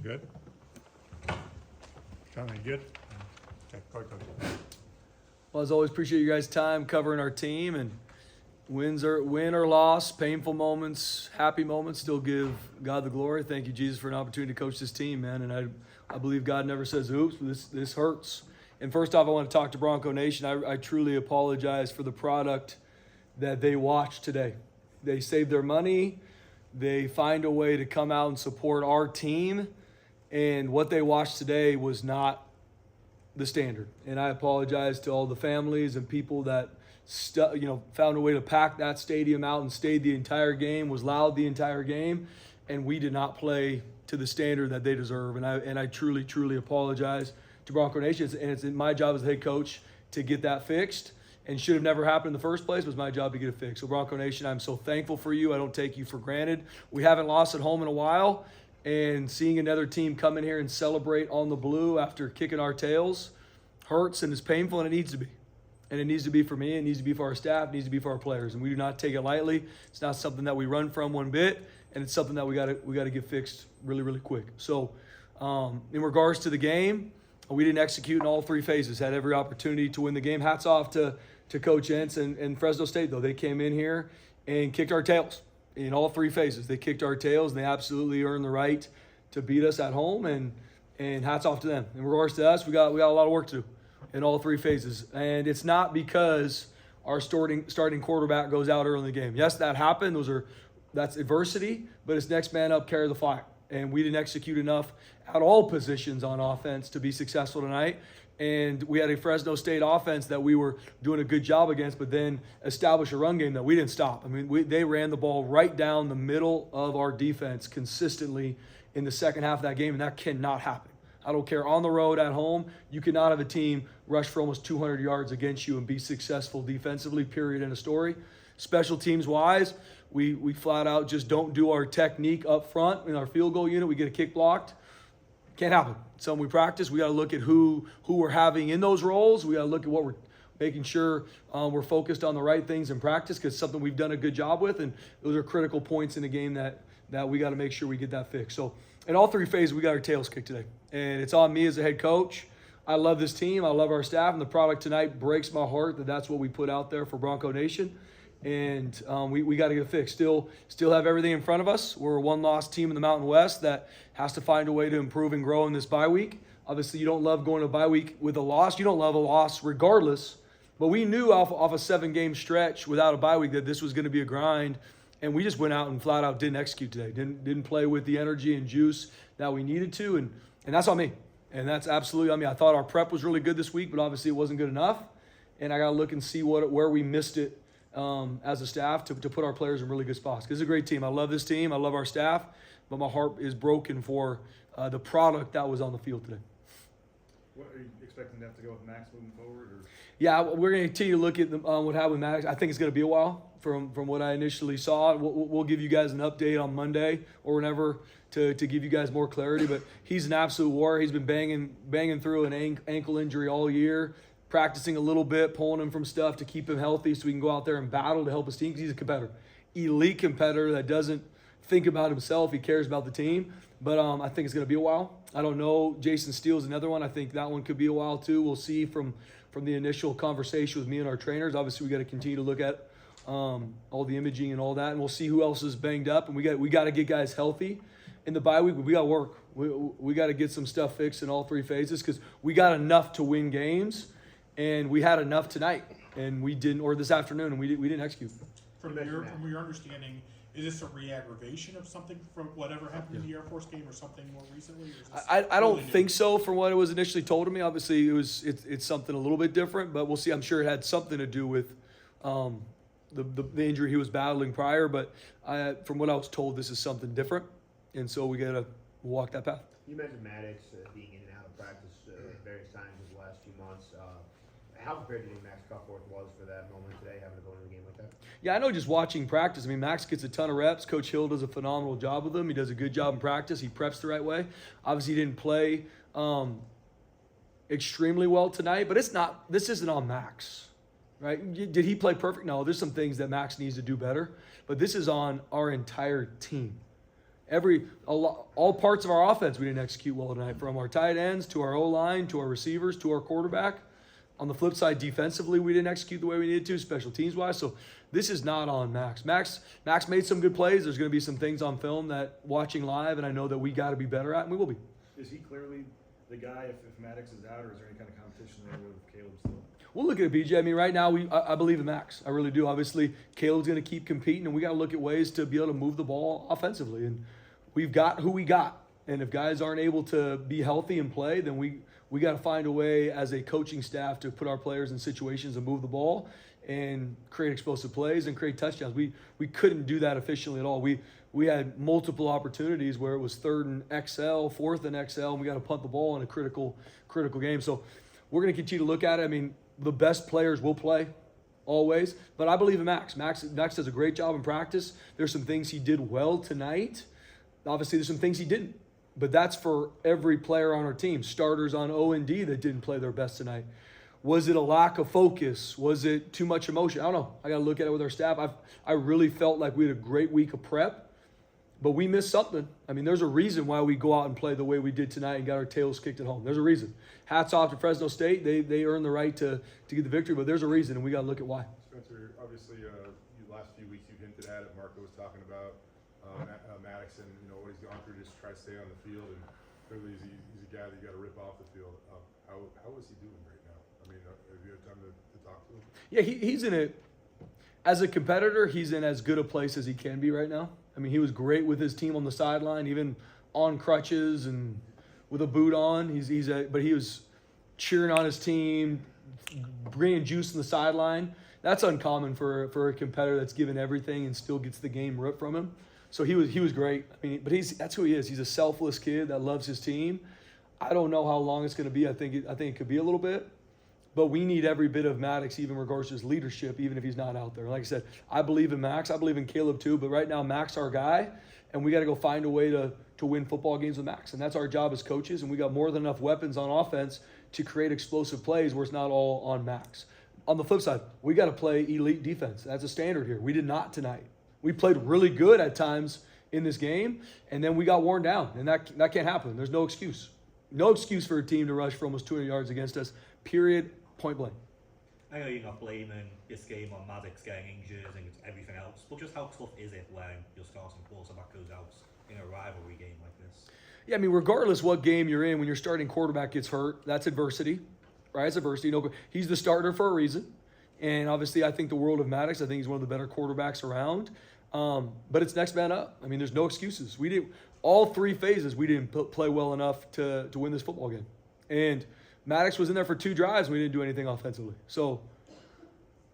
Good? John, you good? Okay, go ahead. Well, as always, appreciate you guys' time covering our team, and win or loss, painful moments, happy moments, still give God the glory. Thank you, Jesus, for an opportunity to coach this team, man. And I believe God never says oops, but this hurts. And first off, I want to talk to Bronco Nation. I truly apologize for the product that they watched today. They save their money. They find a way to come out and support our team. And what they watched today was not the standard. And I apologize to all the families and people that found a way to pack that stadium out and stayed the entire game, was loud the entire game, and we did not play to the standard that they deserve. And I truly, truly apologize to Bronco Nation. And it's my job as the head coach to get that fixed. And should have never happened in the first place. It was my job to get it fixed. So Bronco Nation, I'm so thankful for you. I don't take you for granted. We haven't lost at home in a while. And seeing another team come in here and celebrate on the blue after kicking our tails hurts and is painful, and it needs to be. And it needs to be for me, it needs to be for our staff, it needs to be for our players. And we do not take it lightly. It's not something that we run from one bit, and it's something that we gotta get fixed really, really quick. So in regards to the game, we didn't execute in all three phases, had every opportunity to win the game. Hats off to Coach Entz and Fresno State, though. They came in here and kicked our tails in all three phases. They kicked our tails, and they absolutely earned the right to beat us at home, and hats off to them. In regards to us, we got a lot of work to do in all three phases. And it's not because our starting quarterback goes out early in the game. Yes, that happened. That's adversity, but it's next man up, carry the flag. And we didn't execute enough at all positions on offense to be successful tonight. And we had a Fresno State offense that we were doing a good job against, but then established a run game that we didn't stop. I mean, they ran the ball right down the middle of our defense consistently in the second half of that game, and that cannot happen. I don't care, on the road, at home, you cannot have a team rush for almost 200 yards against you and be successful defensively, period, end of story. Special teams-wise, we flat out just don't do our technique up front in our field goal unit. We get a kick blocked. Can't happen. So when we practice, we got to look at who we're having in those roles. We got to look at what we're making sure we're focused on the right things in practice, because it's something we've done a good job with, and those are critical points in the game that we got to make sure we get that fixed. So in all three phases, we got our tails kicked today. And it's on me as a head coach. I love this team. I love our staff. And the product tonight breaks my heart that that's what we put out there for Bronco Nation. And we got to get it fixed. Still have everything in front of us. We're a one-loss team in the Mountain West that has to find a way to improve and grow in this bye week. Obviously, you don't love going to a bye week with a loss. You don't love a loss regardless. But we knew off a 7-game stretch without a bye week that this was going to be a grind. And we just went out and flat out didn't execute today. Didn't play with the energy and juice that we needed to. And that's on me. And that's absolutely on me. I thought our prep was really good this week, but obviously it wasn't good enough. And I got to look and see where we missed it as a staff to put our players in really good spots. Because it's a great team. I love this team. I love our staff. But my heart is broken for the product that was on the field today. What are you expecting to have to go with Max moving forward? Or? Yeah, we're going to continue to look at what happened with Max. I think it's going to be a while from what I initially saw. We'll give you guys an update on Monday or whenever to give you guys more clarity. But he's an absolute warrior. He's been banging through an ankle injury all year, practicing a little bit, pulling him from stuff to keep him healthy so he can go out there and battle to help his team, because he's a competitor. Elite competitor that doesn't think about himself. He cares about the team. But I think it's going to be a while. I don't know. Jason Steele's another one. I think that one could be a while too. We'll see from the initial conversation with me and our trainers. Obviously, we got to continue to look at all the imaging and all that, and we'll see who else is banged up. And we got to get guys healthy in the bye week. We got to work. We got to get some stuff fixed in all three phases, because we got enough to win games, and we had enough tonight, and we didn't, or this afternoon, and we didn't execute. From your understanding, is this a re-aggravation of something from whatever happened in the Air Force game, or something more recently? Or I don't think so from what it was initially told to me. Obviously, it's something a little bit different, but we'll see. I'm sure it had something to do with the injury he was battling prior, but from what I was told, this is something different, and so we got to walk that path. You mentioned Maddox being in and out of practice various times in the last few months. How prepared do you think Max Cuthbert was for that moment today, having to go into a game like that? Yeah, I know just watching practice. I mean, Max gets a ton of reps. Coach Hill does a phenomenal job with him. He does a good job in practice. He preps the right way. Obviously, he didn't play extremely well tonight, but this isn't on Max, right? Did he play perfect? No, there's some things that Max needs to do better, but this is on our entire team All parts of our offense we didn't execute well tonight, from our tight ends to our O-line to our receivers to our quarterback. On the flip side, defensively, we didn't execute the way we needed to, special teams wise. So this is not on Max. Max made some good plays. There's going to be some things on film that watching live, and I know that we got to be better at, and we will be. Is he clearly the guy if Maddox is out, or is there any kind of competition there with Caleb still? We'll look at it, BJ. I mean, right now, I believe in Max. I really do. Obviously, Caleb's going to keep competing, and we got to look at ways to be able to move the ball offensively. And we've got who we got. And if guys aren't able to be healthy and play, then we got to find a way as a coaching staff to put our players in situations to move the ball and create explosive plays and create touchdowns. We couldn't do that efficiently at all. We had multiple opportunities where it was 3rd and XL, 4th and XL, and we got to punt the ball in a critical game. So we're going to continue to look at it. I mean, the best players will play always, but I believe in Max. Max does a great job in practice. There's some things he did well tonight. Obviously, there's some things he didn't. But that's for every player on our team. Starters on O&D that didn't play their best tonight. Was it a lack of focus? Was it too much emotion? I don't know. I got to look at it with our staff. I really felt like we had a great week of prep, but we missed something. I mean, there's a reason why we go out and play the way we did tonight and got our tails kicked at home. There's a reason. Hats off to Fresno State. They earned the right to get the victory, but there's a reason, and we got to look at why. Spencer, obviously, the last few weeks you've hinted at it. Marco was talking about Maddox and what he's gone through, just try to stay on the field, and clearly he's a guy that you got to rip off the field. How is he doing right now? I mean, have you had time to talk to him? Yeah, he's in it. As a competitor, he's in as good a place as he can be right now. I mean, he was great with his team on the sideline, even on crutches and with a boot on. But he was cheering on his team, bringing juice on the sideline. That's uncommon for a competitor that's given everything and still gets the game ripped from him. So he was great. I mean, but that's who he is. He's a selfless kid that loves his team. I don't know how long it's going to be. I think it could be a little bit, but we need every bit of Maddox, even in regards to his leadership, even if he's not out there. Like I said, I believe in Max. I believe in Caleb too. But right now, Max our guy, and we got to go find a way to win football games with Max, and that's our job as coaches. And we got more than enough weapons on offense to create explosive plays where it's not all on Max. On the flip side, we got to play elite defense. That's a standard here. We did not tonight. We played really good at times in this game, and then we got worn down, and that can't happen. There's no excuse. No excuse for a team to rush for almost 200 yards against us, period, point blank. I know you're not blaming this game on Maddox getting injured and everything else, but just how tough is it when your starting quarterback goes out in a rivalry game like this? Yeah, I mean, regardless what game you're in, when your starting quarterback gets hurt, that's adversity, right? It's adversity. He's the starter for a reason, and obviously I think the world of Maddox. I think he's one of the better quarterbacks around. But it's next man up. I mean, there's no excuses. We did all 3 phases. We didn't play well enough to win this football game. And Maddox was in there for 2 drives. And we didn't do anything offensively. So,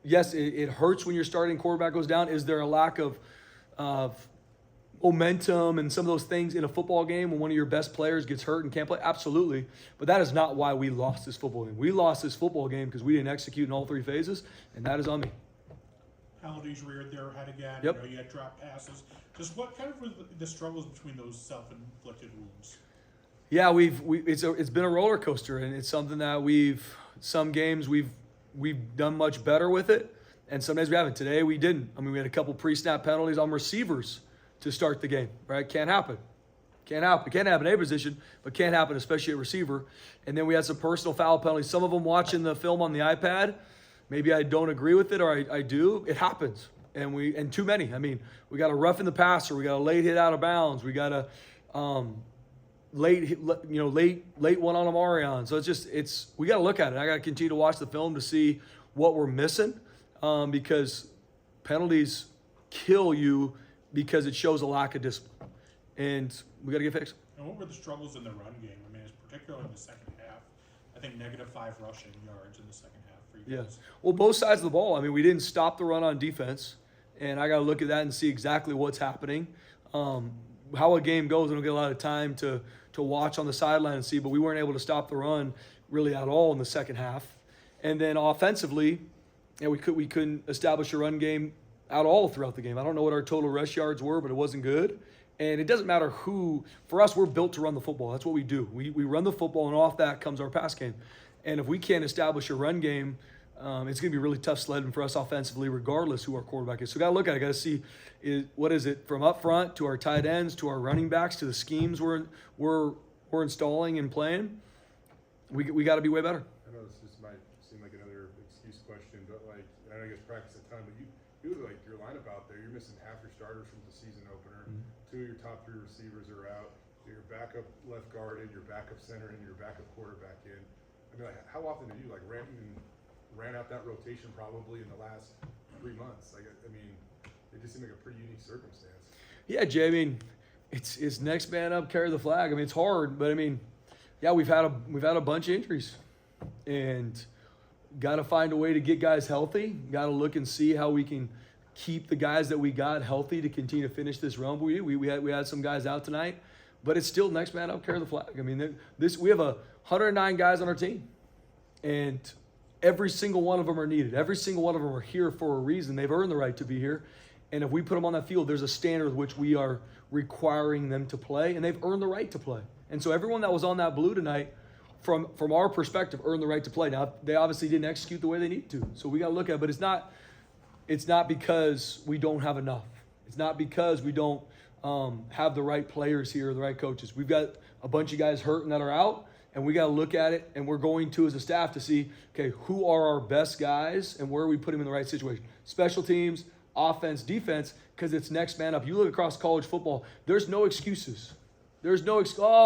yes, it hurts when your starting quarterback goes down. Is there a lack of momentum and some of those things in a football game when one of your best players gets hurt and can't play? Absolutely. But that is not why we lost this football game. We lost this football game because we didn't execute in all 3 phases, and that is on me. Penalties reared their head again. Yep. You had drop passes. Just what kind of were the struggles between those self-inflicted wounds? Yeah, it's been a roller coaster, and it's something that some games we've done much better with it, and some days we haven't. Today we didn't. I mean, we had a couple pre-snap penalties on receivers to start the game. Right? Can't happen. Can't happen in any position, but can't happen, especially at receiver. And then we had some personal foul penalties. Some of them watching the film on the iPad. Maybe I don't agree with it, or I do. It happens, and too many. I mean, we got a rough in the passer, we got a late hit out of bounds, we got a late one on Amarion. So we got to look at it. I got to continue to watch the film to see what we're missing, because penalties kill you because it shows a lack of discipline, and we got to get fixed. And what were the struggles in the run game? I mean, it's particularly in the second half. I think -5 rushing yards in the second half. Yeah. Well, both sides of the ball. I mean, we didn't stop the run on defense, and I got to look at that and see exactly what's happening. How a game goes, I don't get a lot of time to watch on the sideline and see, but we weren't able to stop the run really at all in the second half. And then offensively, we couldn't establish a run game at all throughout the game. I don't know what our total rush yards were, but it wasn't good. And it doesn't matter who. For us, we're built to run the football. That's what we do. We run the football, and off that comes our pass game. And if we can't establish a run game it's going to be really tough sledding for us offensively, regardless who our quarterback is. So got to look at it. Got to see what is it from up front to our tight ends to our running backs to the schemes we're installing and playing. We got to be way better. I know this might seem like another excuse question, but like, I know you guys practice a ton, but you like your lineup out there, you're missing half your starters from the season opener. Mm-hmm. 2 of your top 3 receivers are out. Your backup left guard in, your backup center in, your backup quarterback in. I mean, like, how often have you like ran out that rotation probably in the last 3 months? Like, I mean, it just seemed like a pretty unique circumstance. Yeah, Jay. I mean, it's next man up, carry the flag. I mean, it's hard, but I mean, yeah, we've had a bunch of injuries, and got to find a way to get guys healthy. Got to look and see how we can keep the guys that we got healthy to continue to finish this run. We had some guys out tonight, but it's still next man up, carry the flag. I mean, we have 109 guys on our team, and every single one of them are needed. Every single one of them are here for a reason. They've earned the right to be here, and if we put them on that field, there's a standard with which we are requiring them to play, and they've earned the right to play. And so everyone that was on that blue tonight, from our perspective, earned the right to play. Now, they obviously didn't execute the way they need to. So we got to look at it. But it's not because we don't have enough. It's not because we don't have the right players here or the right coaches. We've got a bunch of guys hurt and that are out, and we got to look at it, and we're going to, as a staff, to see, okay, who are our best guys and where we put them in the right situation. Special teams, offense, defense, because it's next man up. You look across college football, there's no excuses. There's no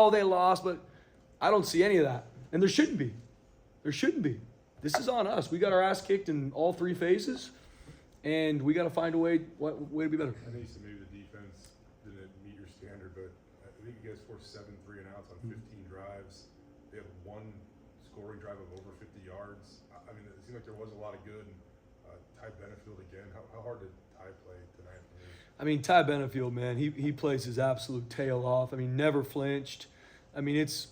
they lost, but I don't see any of that. And there shouldn't be. There shouldn't be. This is on us. We got our ass kicked in all 3 phases, and we got to find a way to be better. I know you said maybe the defense didn't meet your standard, but I think you guys forced 7 3-and-outs on 15 drives. They have 1 scoring drive of over 50 yards. I mean, it seemed like there was a lot of good. Ty Benefield again. How hard did Ty play tonight? I mean, Ty Benefield, man, he plays his absolute tail off. I mean, never flinched. I mean, it's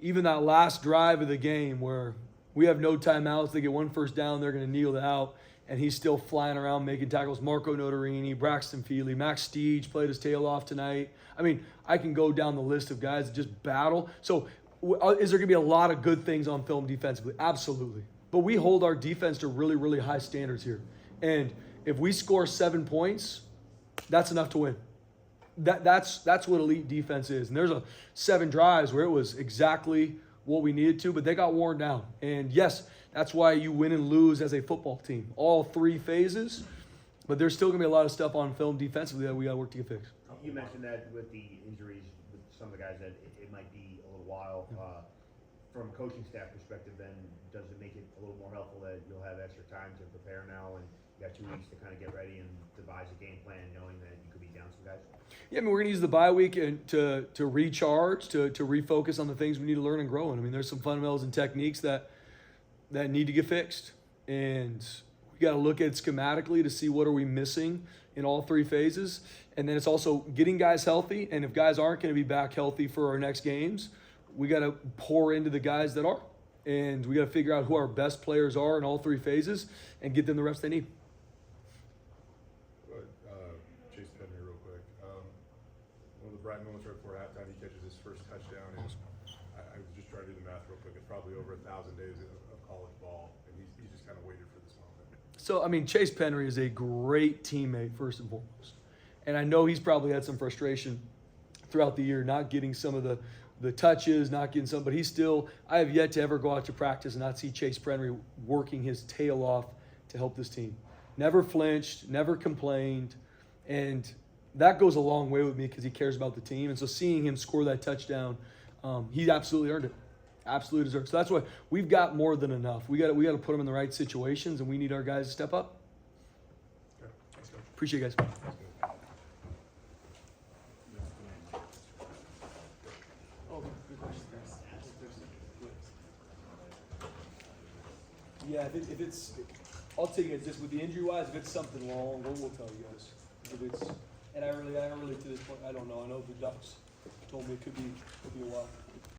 even that last drive of the game where we have no timeouts. They get 1 first down. They're going to kneel it out. And he's still flying around making tackles. Marco Notarini, Braxton Feely, Max Steege played his tail off tonight. I mean, I can go down the list of guys that just battle. So is there going to be a lot of good things on film defensively? Absolutely. But we hold our defense to really, really high standards here. And if we score 7 points, that's enough to win. That's what elite defense is. And there's 7 drives where it was exactly what we needed to, but they got worn down. And yes, that's why you win and lose as a football team. All 3 phases, but there's still going to be a lot of stuff on film defensively that we got to work to get fixed. You mentioned that with the injuries with some of the guys that it might be a little while. From a coaching staff perspective, then does it make it a little more helpful that you'll have extra time to prepare now and you got 2 weeks to kind of get ready and devise a game plan knowing that you could be down some guys? Yeah, I mean, we're going to use the bye week to recharge, to refocus on the things we need to learn and grow in. I mean, there's some fundamentals and techniques that need to get fixed. And we got to look at it schematically to see what are we missing in all 3 phases. And then it's also getting guys healthy. And if guys aren't going to be back healthy for our next games, we got to pour into the guys that are. And we got to figure out who our best players are in all 3 phases and get them the reps they need. Chase Penry real quick. One of the bright moments right before halftime, he catches his first touchdown. And I was just trying to do the math real quick. It's probably over 1,000 days of college ball, and he's just kind of waited for this moment. So, I mean, Chase Penry is a great teammate, first and foremost. And I know he's probably had some frustration throughout the year, not getting some of the touches, not getting some, but I have yet to ever go out to practice and not see Chase Penry working his tail off to help this team. Never flinched, never complained, and that goes a long way with me because he cares about the team. And so seeing him score that touchdown, he absolutely earned it. Absolutely deserved. So that's why we've got more than enough. We got to put him in the right situations, and we need our guys to step up. Okay. Thanks, Coach. Appreciate you guys. Thanks, guys. Yeah, if it's, I'll take it just with the injury wise. If it's something long, we'll tell you guys. If it's, and I really to this point, I don't know. I know the Ducks told me it could be a while.